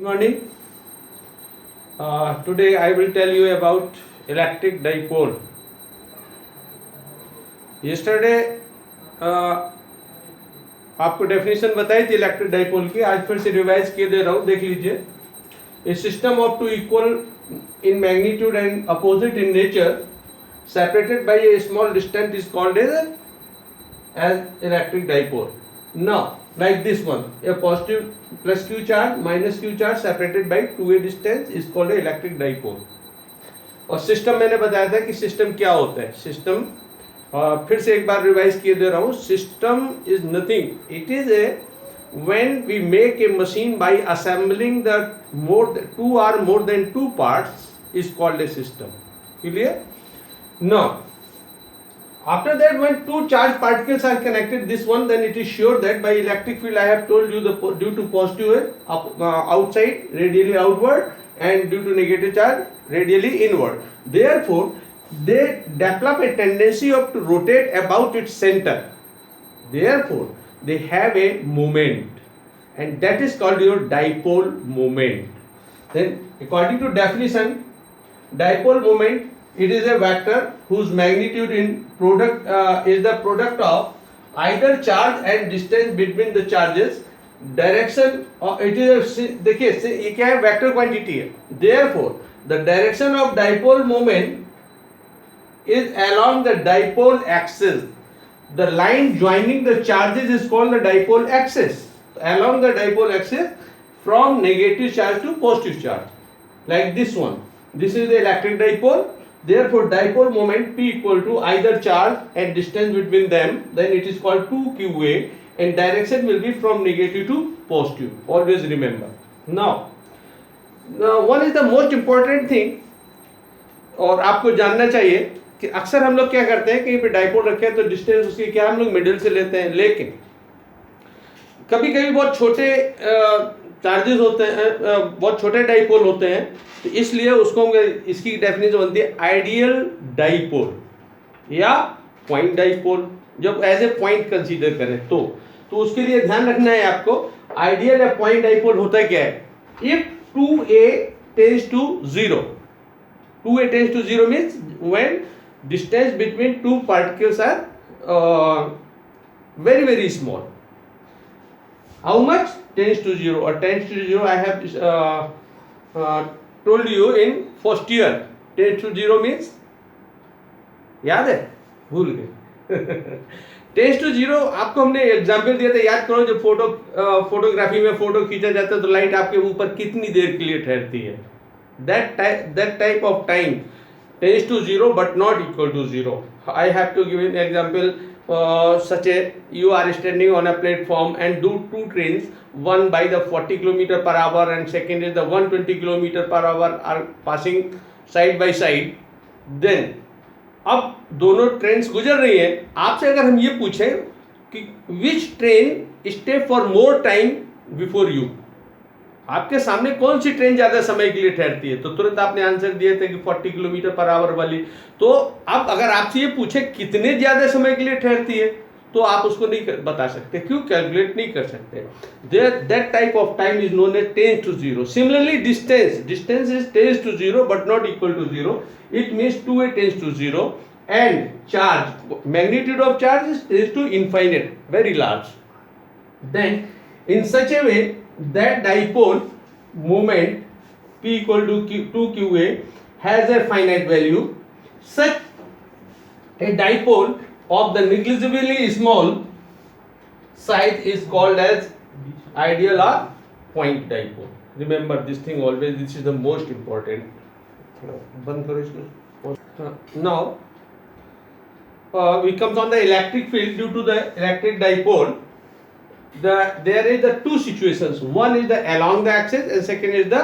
Good morning. Today I will tell you about electric dipole. Yesterday आपको definition बताई थी electric dipole की, आज फिर से रिवाइज किए दे रहा हूँ, देख लीजिए. A system of two equal in magnitude and opposite in nature separated by a small distance is called as electric dipole. Now, like this one, a positive plus q charge minus q charge separated by 2a distance is called a electric dipole. और system मैंने बताया था कि system क्या होता है. System फिर से एक बार रिवाइज किए दे रहा हूँ. System is nothing, it is a when we make a machine by assembling the two or more than two parts is called a system. Clear? Now, after that, when two charged particles are connected, this one, then it is sure that by electric field, I have told you due to positive outside radially outward and due to negative charge radially inward. Therefore, they develop a tendency to rotate about its center. Therefore, they have a moment, and that is called your dipole moment. Then, according to definition, dipole moment, it is a vector whose magnitude in product is the product of either charge and distance between the charges. Direction it is a, देखिए ये क्या है, vector quantity है. Therefore, the direction of dipole moment is along the dipole axis. The line joining the charges is called the dipole axis. Along the dipole axis from negative charge to positive charge, like this one. This is the electric dipole. Therefore, dipole moment P equal to either charge and distance between them, then it is called 2qa, and direction will be from negative to positive. Always remember. Now one is the most important thing, और आपको जानना चाहिए कि अक्सर हम लोग क्या करते हैं, कहीं पे डाइपोल रखे हैं तो डिस्टेंस उसकी क्या हम लोग मिडिल से लेते हैं, लेकिन कभी कभी बहुत छोटे चार्जेस होते हैं, बहुत छोटे डाइपोल होते हैं, तो इसलिए उसको इसकी डेफिनेशन बनती है आइडियल डाइपोल या पॉइंट डाइपोल. जब एज ए पॉइंट कंसीडर करें तो उसके लिए ध्यान रखना है आपको, आइडियल या पॉइंट डाइपोल होता क्या है. If 2a tends to 0, 2a tends to 0 means when distance between two particles are very very small. How much? Tends to 0, or tends to 0 I have told you in first year. Tends to 0 means, याद है, भूल गए. Tense to 0 आपको हमने example दिया था, याद करो. जब फोटोग्राफी में फोटो खींचा जाता है तो लाइट आपके ऊपर कितनी देर के लिए ठहरती है. that type of time tends to 0 but not equal to 0. I have to give an example. Such a you are standing on a platform and two trains, one by the 40 km per hour and second is the 120 km per hour are passing side by side. Then अब दोनों trains गुजर रही हैं. आपसे अगर हम ये पूछें कि विच train stay for more time before you, आपके सामने कौन सी ट्रेन ज्यादा समय के लिए ठहरती है, तो तुरंत आपने आंसर दिए थे कि 40 किलोमीटर पर आवर वाली. तो अब अगर आपसे ये पूछे कितने ज्यादा समय के लिए ठहरती है, तो आप उसको नहीं बता सकते. क्यों? कैलकुलेट नहीं कर सकते. That type of time is known as tends to 0. Similarly distance is tends to 0 but not equal to 0. It means 2a tends to 0 and charge, magnitude of charge is tends to infinite, very large. Then in such a way that dipole moment P equal to 2qa has a finite value. Such a dipole of the negligibly small size is called as ideal or point dipole. Remember this thing always, this is the most important. बंद करो इसको. Now we comes on the electric field. Due to the electric dipole, there is the two situations. One is the along the axis and second is the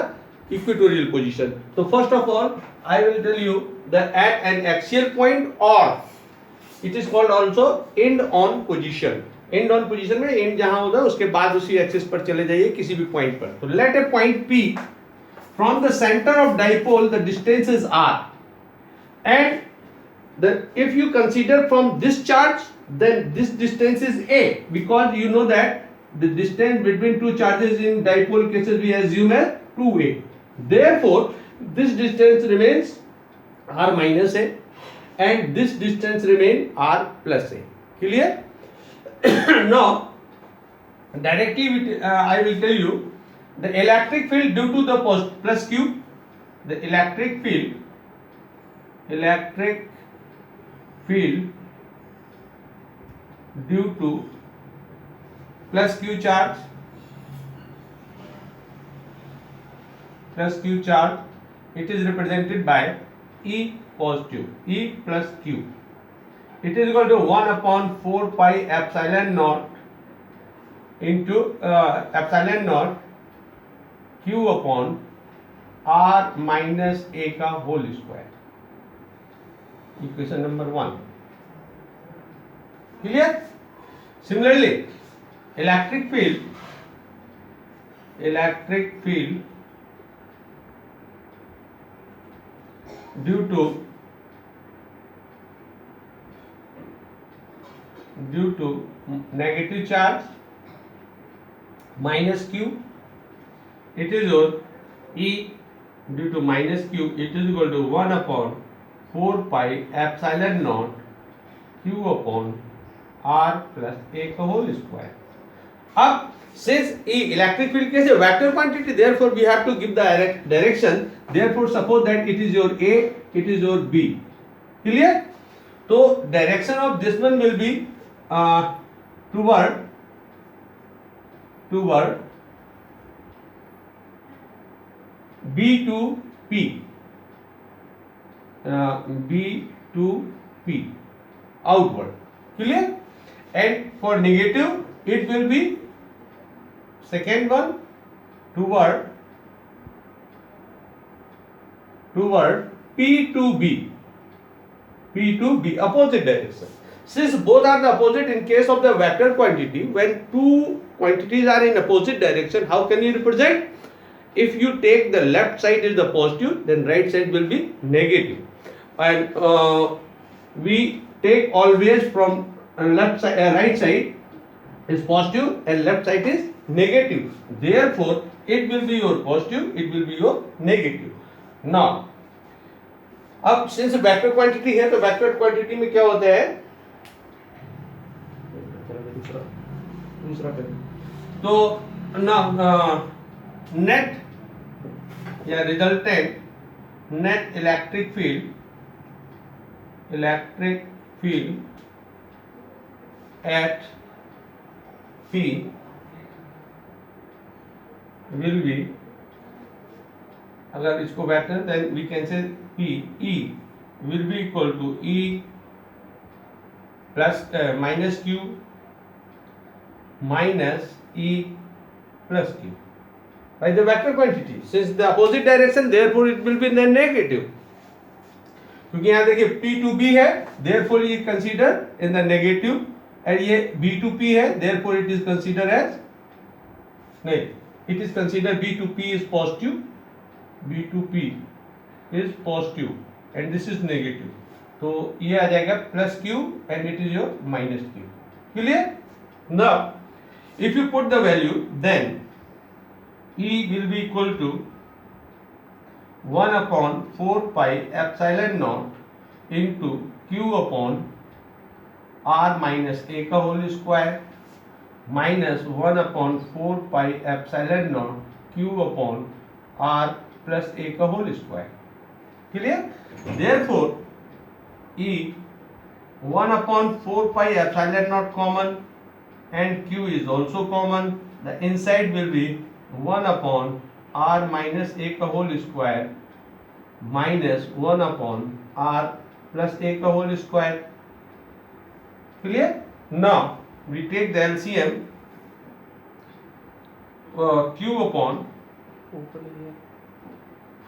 equatorial position. So first of all I will tell you that at an axial point, or it is called also end on position. End on position में end जहाँ होगा उसके बाद उसी axis पर चले जाइए किसी भी पॉइंट पर. तो let a point P from the center of dipole the distance is r, and if you consider from this charge, then this distance is a, because you know that the distance between two charges in dipole cases we assume as 2a. Therefore this distance remains r minus a and this distance remain r plus a. Clear? Now directly I will tell you the electric field due to the plus q, the electric field due to plus q charge, it is represented by E positive, E plus q. It is equal to 1 upon 4 pi epsilon naught into epsilon naught q upon r minus a का whole square. Equation number 1. Clear? Similarly, electric field due to negative charge minus q, it is equal E due to minus q, it is equal to 1 upon 4 pi epsilon naught q upon r plus a का whole square. अब since E electric field is a vector quantity, therefore we have to give the direction. Therefore suppose that it is your A, it is your B. Clear? So direction of this one will be toward B to P, outward. Clear? And for negative it will be second one toward P to B, opposite direction. Since both are the opposite in case of the vector quantity, when two quantities are in opposite direction, how can you represent? If you take the left side is the positive, then right side will be negative. And we take always from right side is positive and left side is negative. Therefore it will be your positive, it will be your negative. Now अब since vector quantity है तो vector quantity में क्या होता है, दूसरा तो ना नेट या resultant net electric field at P will be, अगर इसको vector then we can say P E will be equal to E plus minus Q minus E plus Q by the vector quantity. Since the opposite direction, therefore it will be then negative. क्योंकि यहाँ देखिए P to B है, therefore ये consider in the negative, and ये B to P है, therefore it is considered as नहीं, it is considered B to P is positive, and this is negative. तो ये आ जाएगा plus Q and it is your minus Q. Clear? Now if you put the value, then E will be equal to 1 upon 4 pi epsilon naught into Q upon r minus a का whole square minus 1 upon 4 pi epsilon naught Q upon r plus a का whole square. Clear? Therefore E 1 upon 4 pi epsilon naught common and Q is also common. The inside will be 1 upon r minus a का whole square minus 1 upon r plus a का whole square. Clear? Now we take the LCM. Q upon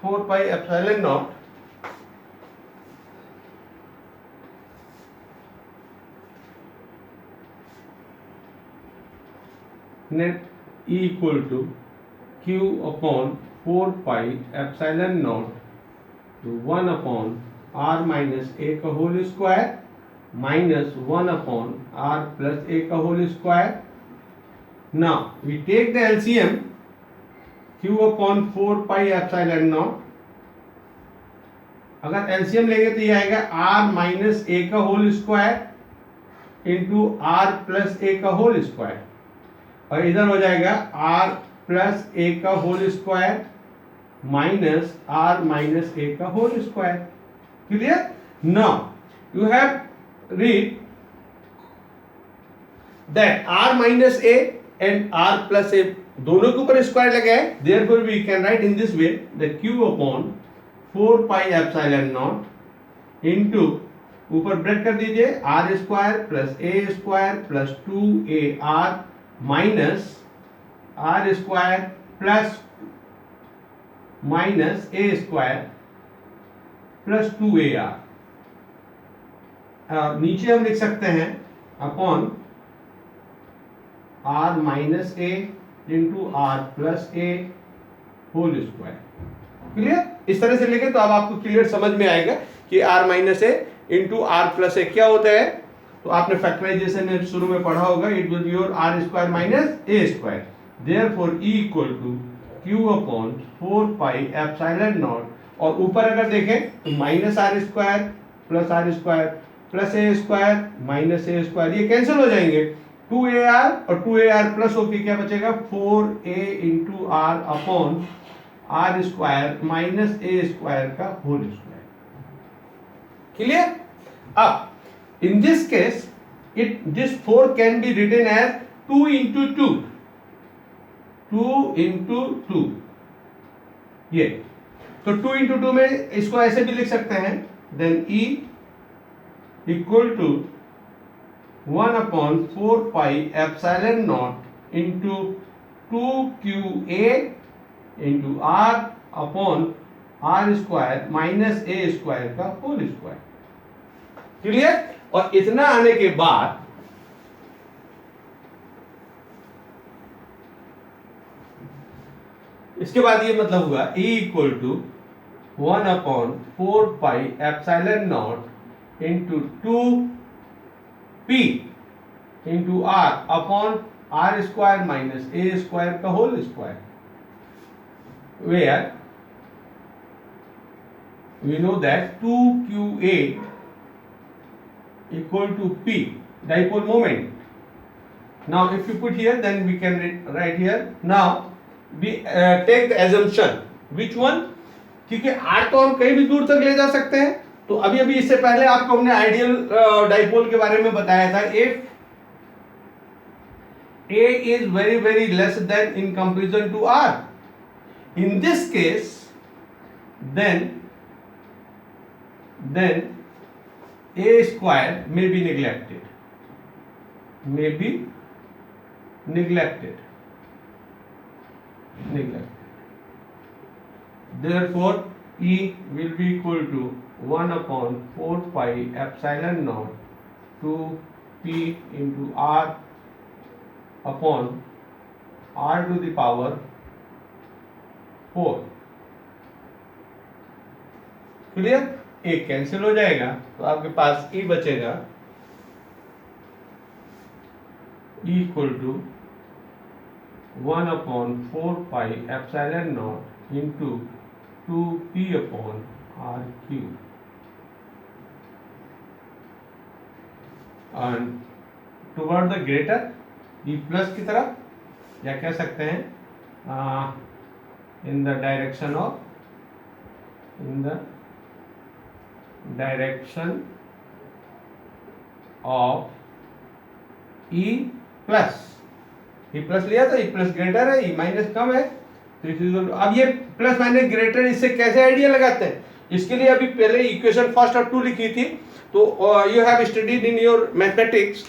4 pi epsilon naught net E equal to Q upon 4 pi epsilon naught to 1 upon r minus a का whole square minus 1 upon r plus a का whole square. Now we take the LCM. Q upon 4 pi epsilon naught, अगर LCM लेंगे तो ये आएगा r minus a का whole square into are plus a का whole square, और इधर हो जाएगा r प्लस ए का whole square minus r minus a का whole square. Clear? Now you have read that r minus a and r plus a दोनों के ऊपर स्क्वायर लगा है, therefore we can write in this way the q upon 4 pi epsilon not into ऊपर break कर दीजिए r square plus A square plus 2ar minus are square plus minus A square plus 2ar। नीचे हम लिख सकते हैं upon R minus A into are plus A whole square. Clear? इस तरह से लिखे तो अब आपको क्लियर समझ में आएगा कि r minus A into are plus a क्या होता है। तो आपने फैक्टराइजेशन में शुरू में पढ़ा होगा, it will be your R square minus A square, therefore E equal to Q upon 4 pi epsilon naught, और ऊपर अगर देखें तो minus are square plus A square minus A square, ये कैंसिल हो जाएंगे, 2ar और 2ar प्लस होके क्या बचेगा 4a into are upon are square minus A square का होल स्क्वायर। क्लियर? अब in this case this 4 can be written as 2 into 2 ये, तो 2 इंटू 2 में इसको ऐसे भी लिख सकते हैं, then E equal to 1 upon 4 pi epsilon not into 2QA into are upon are square minus A square का होल स्क्वायर। क्लियर? और इतना आने के बाद इसके बाद ये मतलब हुआ E equal to 1 upon 4 pi epsilon not into 2p into are upon are square minus A square का whole square, where we know that 2QA equal to P, dipole moment. Now if you put here, then we can write here. Now we take the assumption, which one? क्योंकि R तो हम कहीं भी दूर तक ले जा सकते हैं, तो अभी अभी इससे पहले आपको हमने आइडियल डाइपोल के बारे में बताया था, if A is very less than in comparison to R, in this case then a square may be neglected, therefore E will be equal to 1 upon 4 pi epsilon naught 2p into r upon r to the power 4। Clear? एक cancel हो जाएगा तो आपके पास E बचेगा, E equal to 1 upon 4 pi epsilon not into 2p upon r cube, and toward the greater E plus की तरफ, या कह सकते हैं in the direction of E plus, E plus लिया था, E प्लस ग्रेटर है, E माइनस कम है, तो अब ये प्लस माइनस ग्रेटर इससे कैसे आइडिया लगाते हैं, इसके लिए अभी पहले इक्वेशन फर्स्ट और 2 लिखी थी, तो you have studied in your mathematics,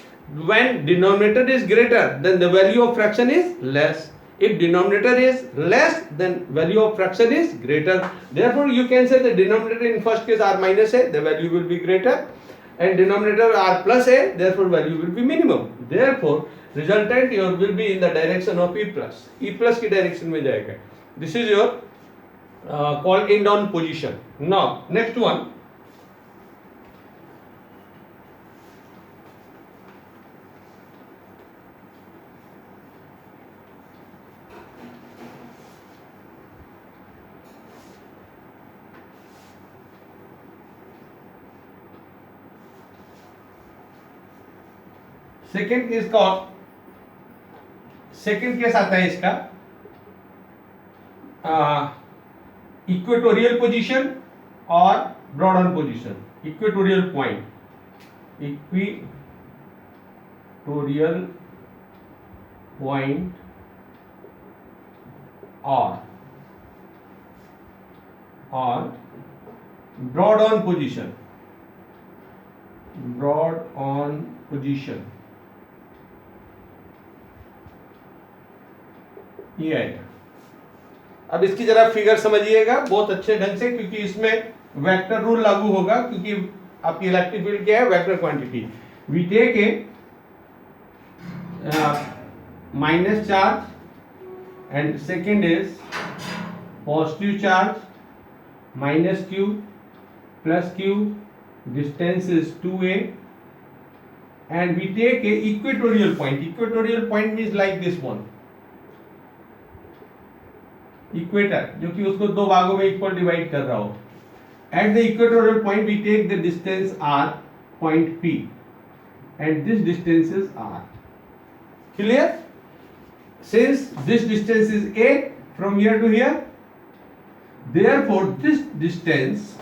when denominator is greater then the value of fraction is less, if denominator is less then value of fraction is greater, therefore you can say the denominator in first case r minus a, the value will be greater, and denominator r plus a, therefore value will be minimum, therefore resultant your will be in the direction of E plus की direction में जाएगा। This is your called end on position। Now next one, second case आता है इसका equatorial position और broad on position. Equatorial point, equatorial point और broad on position. Broad on position ये आएगा. अब इसकी जरा फिगर समझिएगा बहुत अच्छे ढंग से, क्योंकि इसमें वेक्टर रूल लागू होगा, क्योंकि आपकी इलेक्ट्रिक फील्ड क्या है, vector quantity. We take a minus charge and second is positive charge, minus q plus q, distance is 2a, and we take a equatorial point. Equatorial point means like this one, equator, जो कि उसको दो भागों में equal divide कर रहा हो. At the equatorial point we take the distance r, point p, and this distance is r. Clear? Since this distance is a from here to here, therefore this distance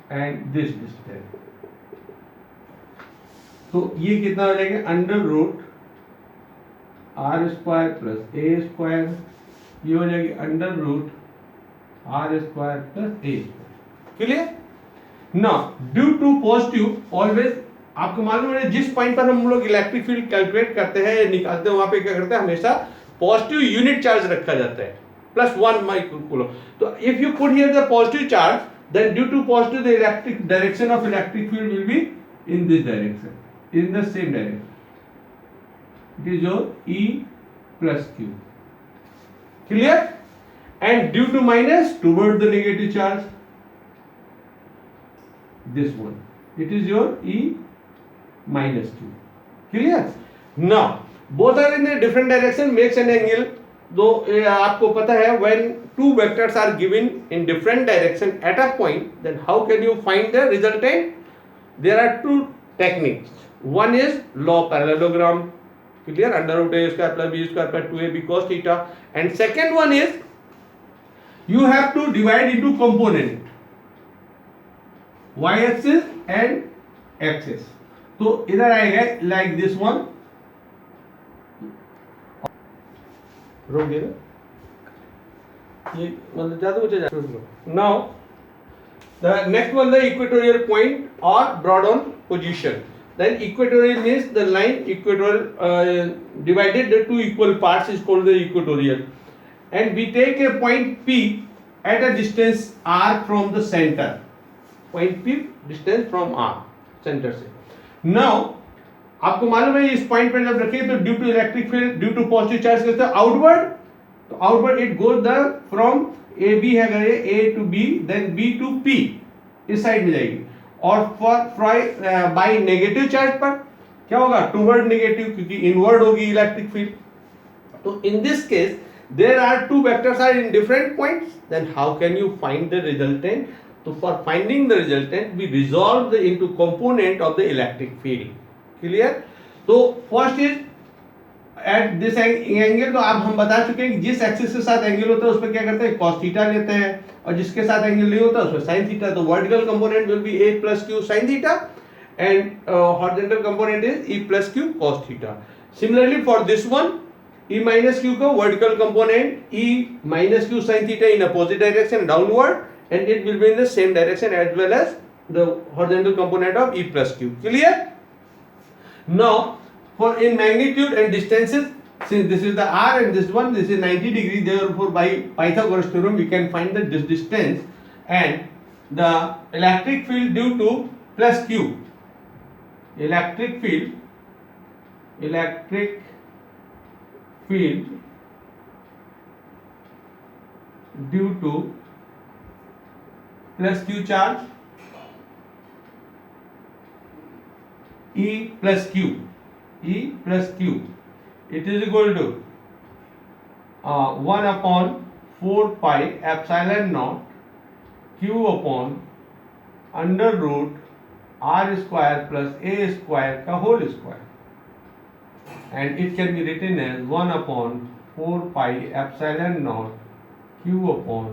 and this distance, तो ये कितना हो जाएगा, under root R square plus ए square, ये हो जाएगी under root R square plus A square. Clear? Now due to positive always, आपको मालूम है जिस पॉइंट पर हम लोग इलेक्ट्रिक फील्ड कैलकुलेट करते हैं या निकालते हैं, वहां पे क्या करते हैं, हमेशा पॉजिटिव यूनिट चार्ज रखा जाता है, +1 माइक्रो. तो if you put here the positive charge, then due to positive the electric direction of electric field will be in this direction, in the same direction. It is your E plus Q. Clear? And due to minus, toward the negative charge, this one, it is your E minus Q. Clear? Now both are in a different direction, makes an angle. though आपको पता है when two vectors are given in different direction at a point, then how can you find the resultant? There are two techniques. One is law parallelogram. Clear? Under root a square plus b square plus 2ab cos theta. And second one is you have to divide into component, y axis and axis. तो इधर आएगा like this one. रोक दिया ये, मतलब ज्यादा ऊंचा जाएगा. Now the next one, the equatorial point or broad on position. Then equatorial means the line equatorial divided the two equal parts is called the equatorial. And we take a point P at a distance r from the center. Point P distance from r center से. Now आपको मालूम है इस point पर जब रखें तो due to electric field, due to positive charge करते हैं आउटवर्ड, तो outward it goes the from A B है, अगर A to B then B to P, इस साइड में जाएगी. और फॉर बाय नेगेटिव चार्ज पर क्या होगा, टुवर्ड नेगेटिव, क्योंकि इनवर्ड होगी इलेक्ट्रिक फील्ड. तो in this case there are two vectors are in different points, then how can you find the resultant? तो for finding the resultant we resolve the into component of the electric field. Clear? तो first is at this angle. तो अब हम बता चुके हैं कि जिस एक्सिस के साथ एंगल होता है उस पर क्या करते हैं, cos थीटा लेते हैं, और जिसके साथ एंगल नहीं होता उसमें sin थीटा. तो vertical component will be a plus q sin theta and horizontal component is e plus q cos theta. Similarly for this one, e minus q का vertical component e minus q sin theta in opposite direction downward, and it will be in the same direction as well as the horizontal component of e plus q. Clear? Now for in magnitude and distances, since this is the r and this one, this is 90 degree, therefore by Pythagoras theorem we can find that this distance and the electric field due to plus q, electric field due to plus q charge, E plus Q, it is equal to 1 upon 4 pi epsilon naught Q upon under root r square plus a square का whole square, and it can be written as 1 upon 4 pi epsilon naught q upon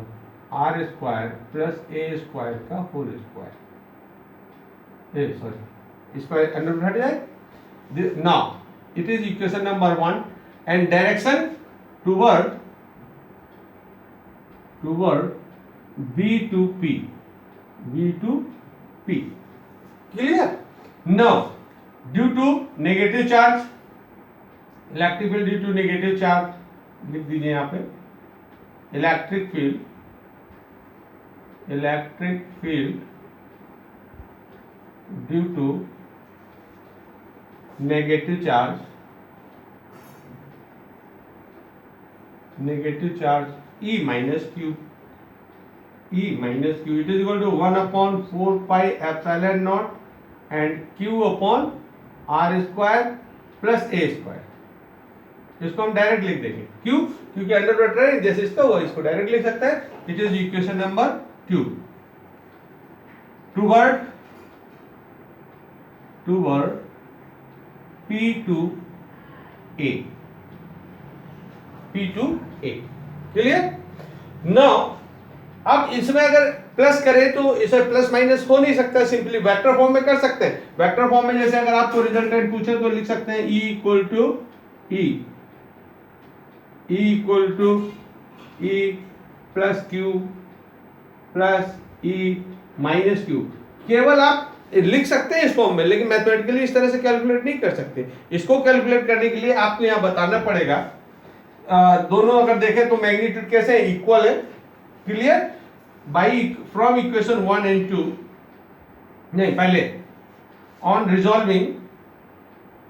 r square plus a square का whole square. Square under root हट जाए. Now it is equation number 1 and direction toward B to P. Clear? Now due to negative charge, electric field due to negative charge लिख दीजिए यहाँ पे. Electric field due to negative charge E minus Q. It is equal to 1 upon 4 pi epsilon naught and Q upon R square plus A square. इसको हम direct लिख देंगे. क्यों? क्योंकि अंडर रूट है जैसे इसका वो इसको डायरेक्ट लिख सकता है. It is equation number 2. Toward P to A. Clear? Now अब इसमें अगर प्लस करें तो इसे प्लस माइनस हो नहीं सकता, सिंपली वेक्टर फॉर्म में कर सकते हैं. वेक्टर फॉर्म में जैसे अगर आपको रिजल्टेंट पूछे तो लिख सकते हैं E equal to E plus Q plus E minus Q. केवल आप लिख सकते हैं इस फॉर्म में, लेकिन मैथमेटिकली इस तरह से कैलकुलेट नहीं कर सकते. इसको कैलकुलेट करने के लिए आपको यहाँ बताना पड़ेगा. दोनों अगर देखें तो मैग्नीट्यूड कैसे है, इक्वल है. Clear? By from equation 1 and 2 नहीं पहले ऑन रिजॉल्विंग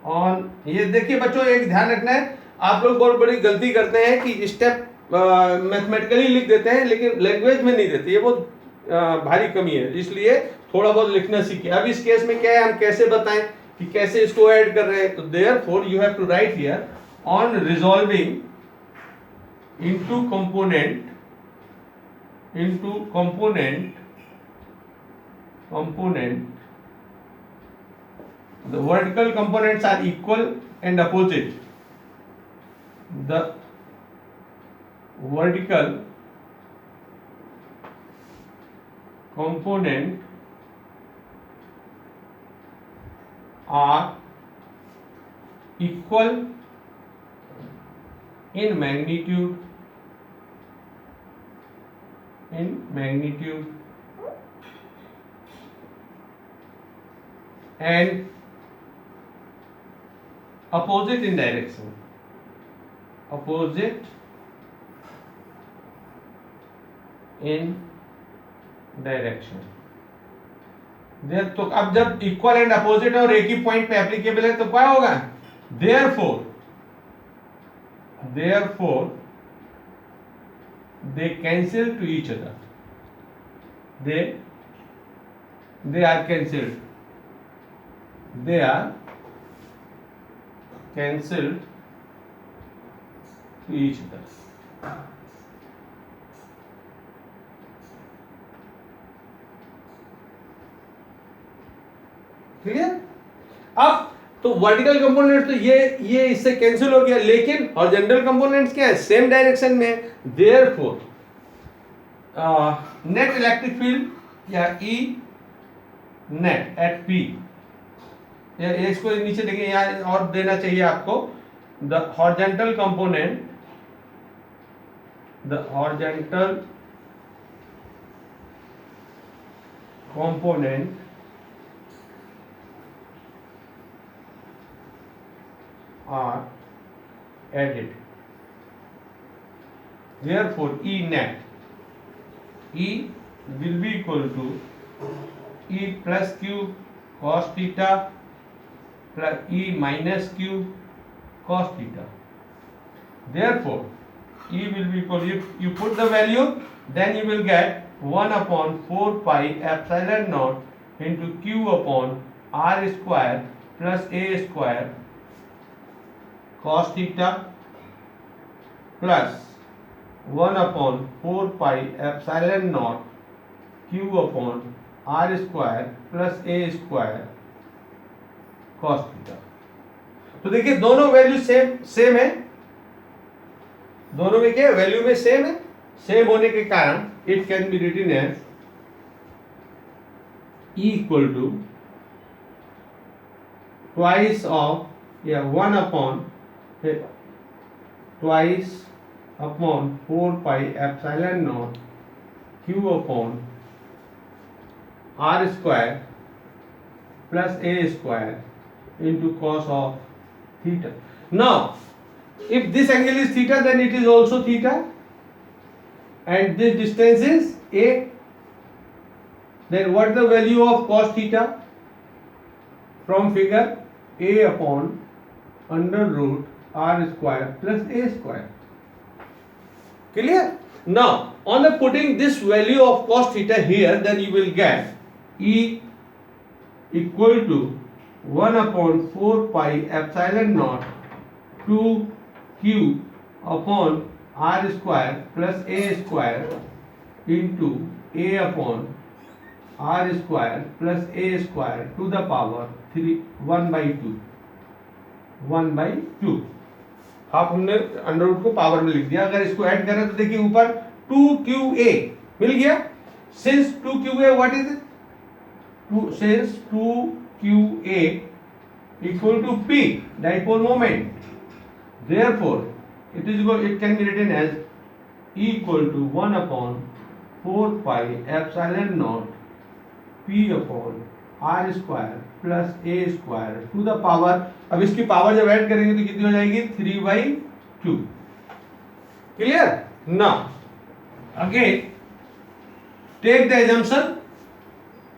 ऑन. ये देखिए बच्चों, एक ध्यान रखना है, आप लोग बहुत बड़ी गलती करते हैं कि स्टेप मैथमेटिकली लिख देते हैं लेकिन लैंग्वेज में नहीं देते. ये बहुत भारी कमी है, इसलिए थोड़ा बहुत लिखना सीखिए. अब इस केस में क्या है, हम कैसे बताएं कि कैसे इसको ऐड कर रहे हैं. तो therefore you have to write here on resolving into component the vertical components are equal and opposite. The vertical component are equal in magnitude and opposite in direction. तो अब जब इक्वल एंड अपोजिट और एक ही point पे applicable है तो क्या होगा, therefore they cancel to each other. They are cancelled to each other. Clear? अब तो वर्टिकल कंपोनेंट्स तो ये इससे कैंसिल हो गया, लेकिन हॉरिजॉन्टल कंपोनेंट्स क्या है, सेम डायरेक्शन में. देयरफॉर नेट इलेक्ट्रिक फील्ड या E नेट एट P, या इसको नीचे देखिए यहाँ और देना चाहिए आपको. The horizontal component are added. Therefore E will be equal to E plus Q cos theta plus E minus Q cos theta. Therefore E will be equal, if you put the value then you will get 1 upon 4 pi epsilon naught into Q upon R square plus A square cos theta plus 1 upon 4 pi epsilon naught Q upon R square plus A square cos theta. तो देखिए दोनों value same same है, दोनों में क्या value में same है, same होने के कारण it can be written as E equal to twice of या 1 upon twice upon 4 pi epsilon naught Q upon R square plus A square into cos of theta. Now, if this angle is theta, then it is also theta, and this distance is A. Then what is the value of cos theta? From figure, A upon under root R square plus A square. Clear? Now, on the putting this value of cos theta here, then you will get E equal to 1 upon 4 pi epsilon naught 2q upon R square plus A square into A upon R square plus A square to the power 1 by 2. 1 by 2 आप हमने under root को power में लिख दिया। अगर इसको add करें तो देखिए ऊपर 2qa मिल गया। Since 2qa what is it? Since 2qa equal to p dipole moment, therefore it can be written as E equal to 1 upon 4 pi epsilon naught p upon r square plus a square to the power, अब इसकी power जब add करेंगे तो कितनी हो जाएगी 3/2। Clear? Now again take the assumption.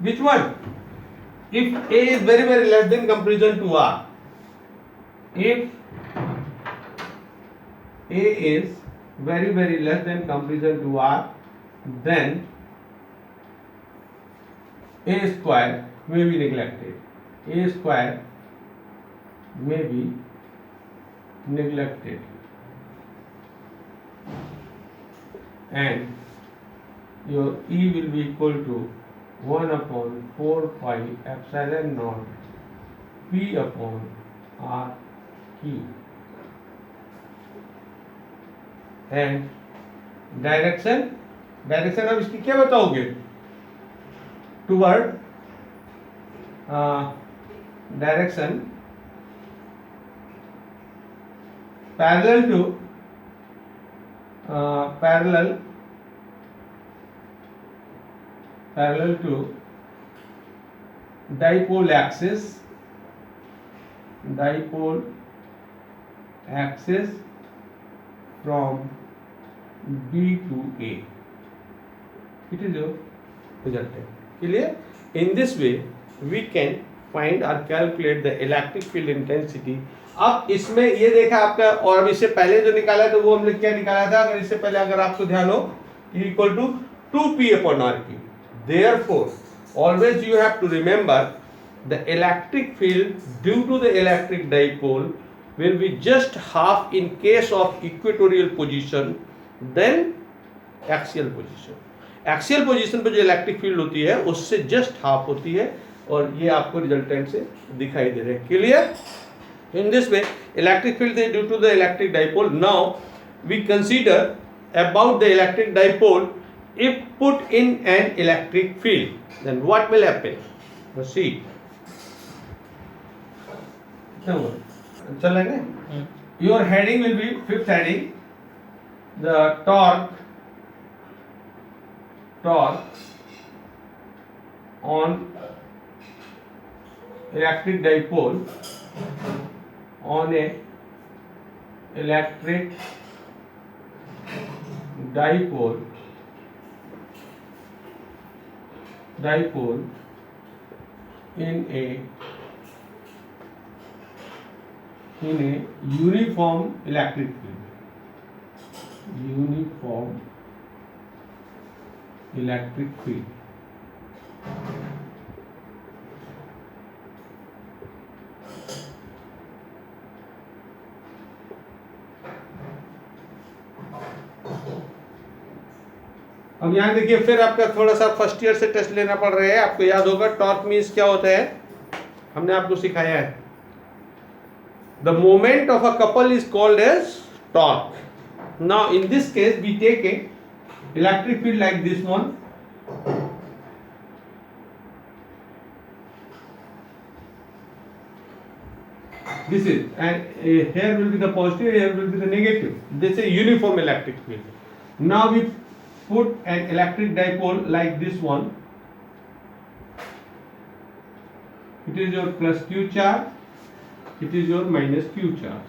Which one? If A is very very less than comparison to R, if A is very very less than comparison to R, then A square may be neglected. A square may be neglected, and your E will be equal to 1 upon 4 pi epsilon naught p upon r q, and direction अब इसकी क्या बताओगे? Toward direction parallel to parallel to dipole axis from B to A. It is your resultant. Clear? In this way we can find or calculate the electric field intensity. अब इसमें ये देखा आपका, और अब इससे पहले जो निकाला तो वो हमने क्या निकाला था? अगर इससे पहले अगर आपको ध्यान हो, equal to 2p upon r cube. Therefore, always you have to remember the electric field due to the electric dipole will be just half in case of equatorial position than axial position. Axial position पे जो electric field होती है उससे just half होती है, और ये आपको रिजल्टेंट से दिखाई दे रहे हैं। Clear? In this way, electric field is due to the electric dipole. Now we consider about the electric dipole. If put in an electric field, then what will happen? Proceed. चलेंगे? Your heading will be fifth heading. The torque on electric dipole on a electric dipole in a uniform electric field. अब यहाँ देखिए फिर आपका थोड़ा सा first year से test लेना पड़ रहा है। आपको याद होगा टॉर्क मीन्स क्या होता है, हमने आपको सिखाया है। The moment of a couple is called as torque. Now in this case we take a electric field like this one. This is, and here will be the positive, here will be the negative. This is uniform electric field. Now we put an electric dipole like this one. It is your plus q charge, it is your minus q charge.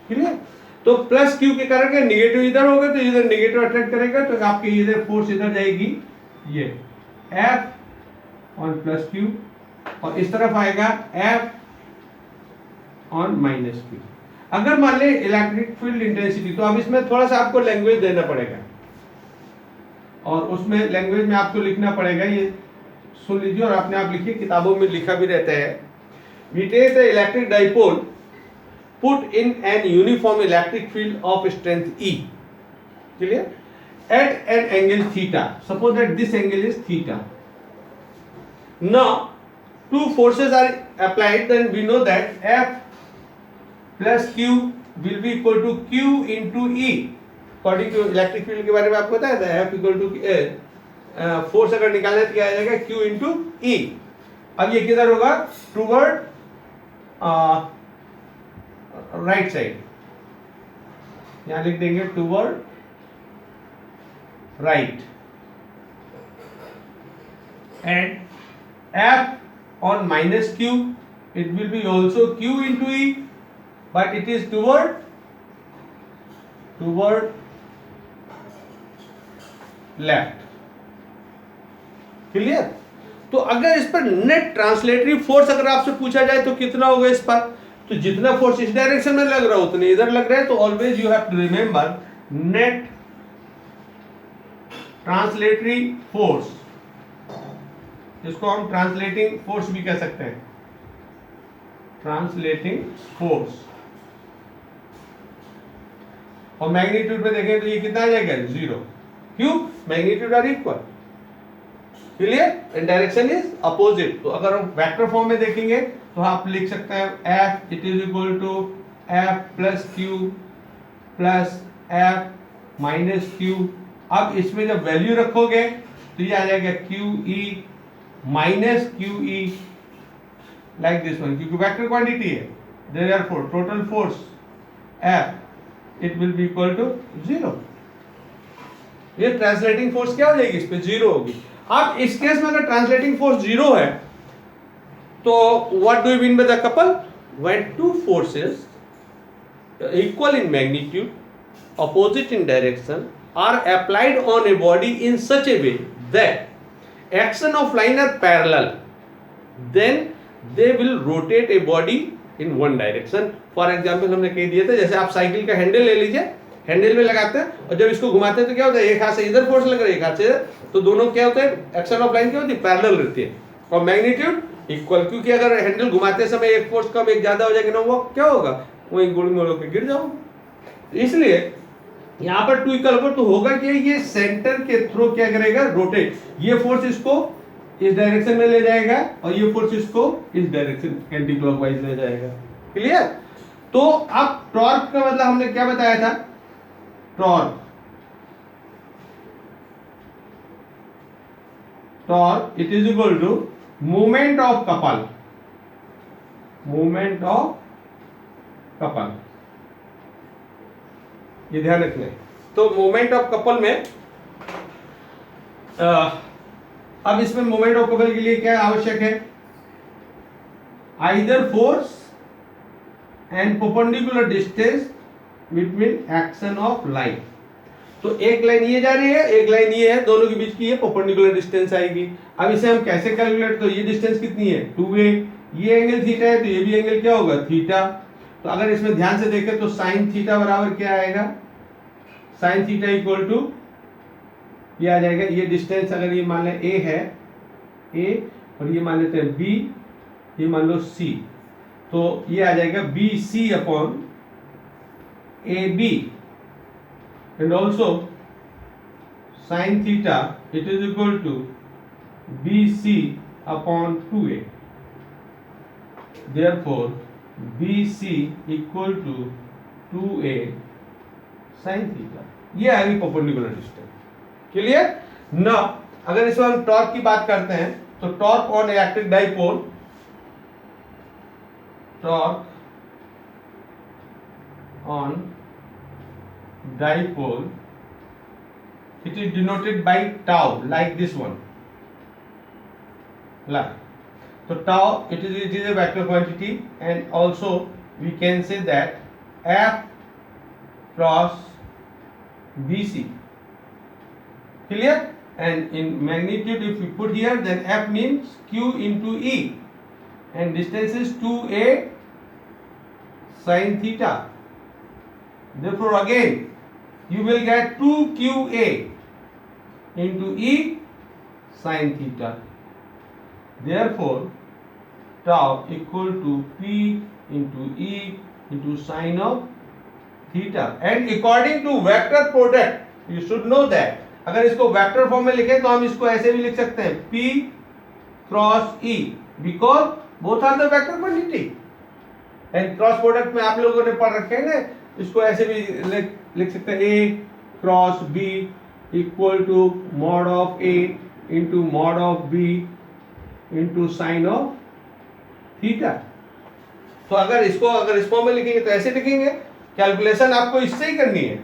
Clear? तो plus q के कारण क्या, negative इधर होगा तो इधर negative attract करेगा, तो आपकी इधर फोर्स इधर जाएगी, ये F ऑन प्लस q, और इस तरफ आएगा F ऑन माइनस q। अगर मान ले इलेक्ट्रिक फील्ड इंटेंसिटी, तो अब इसमें थोड़ा सा आपको लैंग्वेज देना पड़ेगा, और उसमें लैंग्वेज में आपको लिखना पड़ेगा, ये सुन लीजिए और अपने आप लिखिए, किताबों में लिखा भी रहता है। We take the electric dipole, put in an uniform electric field of strength E, clear, at an angle theta. Suppose that this angle is theta. Now two forces are applied, then we know that F plus Q will be equal to Q into E. According to electric field के बारे में आपको बताया था, F equal to force अगर निकालना है तो क्या आ जाएगा, Q इंटू E। अब ये किधर होगा, टूवर्ड राइट साइड, यहां लिख देंगे toward right, and F on minus Q, it will be also Q into E, but it is toward left. Clear? तो अगर इस पर नेट ट्रांसलेटरी फोर्स अगर आपसे पूछा जाए तो कितना होगा इस पर, तो जितना फोर्स इस डायरेक्शन में लग रहा है उतने इधर लग रहा है, तो always you have to remember net translatory force, इसको हम ट्रांसलेटिंग फोर्स भी कह सकते हैं, ट्रांसलेटिंग फोर्स। और मैग्नीट्यूड में देखें तो ये कितना आ जाएगा, 0। क्यों? Magnitude are equal. Clear? And direction is opposite. तो अगर हम वेक्टर फॉर्म में देखेंगे तो आप लिख सकते हैं F it is equal to F plus Q plus F minus Q। अब इसमें जब वैल्यू रखोगे तो ये आ जाएगा QE minus QE like this one, क्योंकि वेक्टर क्वांटिटी है, therefore total force F it will be equal to 0। ये ट्रांसलेटिंग फोर्स क्या हो जाएगी, इस पे 0 होगी। अब इस केस में अगर ट्रांसलेटिंग फोर्स 0 है तो what do you mean by the couple, when two forces equal in magnitude, opposite in direction, are applied on a body in such a way that action of line are parallel, then they will rotate a body in one direction. For example हमने कह दिया था, जैसे आप cycle का handle ले लीजिए, handle में लगाते हैं और जब इसको घुमाते हैं तो क्या होता है, एक हाथ से इधर फोर्स लग रहा है, एक हाथ से इधर, तो दोनों क्या होते हैं, एक्शन ऑफ लाइन क्या होती है, पैरेलल रहती है, और मैग्नीट्यूड इक्वल, क्योंकि अगर हैंडल घुमाते समय एक फोर्स कम एक ज्यादा हो जाएगा ना, वो क्या होगा, वही गुड़ में होकर गिर जाओगे। इसलिए यहाँ पर 2 इक्वल पर तो होगा कि ये सेंटर के थ्रू क्या करेगा, रोटेट, ये फोर्स इसको इस डायरेक्शन में ले जाएगा और ये फोर्स इसको इस डायरेक्शन एंटी क्लॉकवाइज ले जाएगा। क्लियर? तो अब टॉर्क का मतलब हमने क्या बताया था, torque it is equal to movement of couple, movement of couple, ये ध्यान रखना है। तो मोमेंट ऑफ कपल में अब इसमें मोमेंट ऑफ कपल के लिए क्या आवश्यक है, either force and perpendicular distance between action of line. तो एक लाइन ये जा रही है, एक लाइन ये है, दोनों के बीच की ये परपेंडिकुलर डिस्टेंस आएगी। अब इसे हम कैसे कैलकुलेट, तो ये डिस्टेंस कितनी है, 2a, ये एंगल थीटा है तो ये भी एंगल क्या होगा, थीटा। तो अगर इसमें ध्यान से देखें तो साइन थीटा बराबर क्या आएगा, साइन थीटा इक्वल टू ये आ जाएगा, ये डिस्टेंस अगर ये मान लें a है, a, और ये मान लेते हैं b, ये मान लो c, तो ये आ जाएगा BC upon AB, and also sin theta it is equal to BC upon 2A. Therefore BC equal to 2A sin theta. ये आ गई परपेंडिकुलर डिस्टेंस। क्लियर? ना अगर इसमें हम टॉर्क की बात करते हैं तो torque on electric dipole, torque on dipole, it is denoted by tau, like this one, like so tau it is a vector quantity, and also we can say that F cross BC. Clear? And in magnitude if we put here, then F means Q into E, and distance is 2A sin theta. Therefore again you will get 2QA into E sin theta. Therefore tau equal to P into E into sin of theta. And according to vector product you should know that अगर इसको vector form में लिखें तो हम इसको ऐसे भी लिख सकते हैं P cross E, because both are the vector quantity. And cross product में आप लोगों ने पढ़ रखे हैं ना, इसको ऐसे भी लिख सकते हैं A cross B equal to mod of A into mod of B into sine of theta. तो अगर इस फॉर्म में लिखेंगे तो ऐसे लिखेंगे, कैलकुलेशन आपको इससे ही करनी है,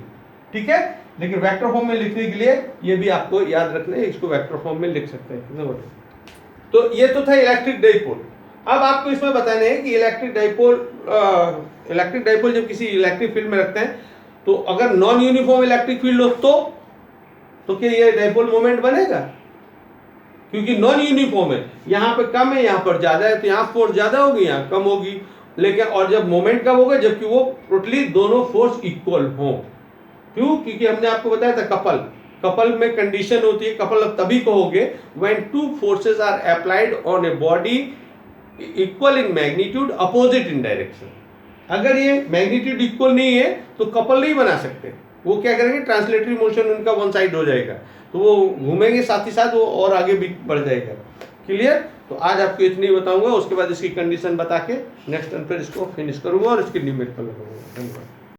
ठीक है। लेकिन वेक्टर फॉर्म में लिखने के लिए ये भी आपको याद रखना है, इसको वेक्टर फॉर्म में लिख सकते हैं। तो ये तो था इलेक्ट्रिक डाइपोल। अब आपको इसमें बताना है कि इलेक्ट्रिक डाइपोल जब किसी इलेक्ट्रिक फील्ड में रखते हैं तो अगर नॉन यूनिफॉर्म इलेक्ट्रिक फील्ड हो तो क्या ये डाइपोल मोमेंट बनेगा? क्योंकि नॉन यूनिफॉर्म है, यहाँ पे कम है, यहाँ पर ज्यादा है, तो यहाँ फोर्स ज्यादा होगी, यहाँ कम होगी। लेकिन और जब मोमेंट कब होगा? जबकि वो टोटली दोनों फोर्स इक्वल हो। क्यों? क्योंकि हमने आपको बताया था कपल में कंडीशन होती है, कपल तभी कहोगे when two forces are applied on a body equal in magnitude opposite in direction. अगर ये मैग्नीट्यूड इक्वल नहीं है तो कपल नहीं बना सकते। वो क्या करेंगे? ट्रांसलेटरी मोशन उनका वन साइड हो जाएगा, तो वो घूमेंगे साथ ही साथ, वो और आगे भी बढ़ जाएगा। क्लियर? तो आज आपको इतनी बताऊंगा, उसके बाद इसकी कंडीशन बता के नेक्स्ट टर्न पर इसको फिनिश करूंगा और इसकी लिमिट पर लगाऊंगा। धन्यवाद।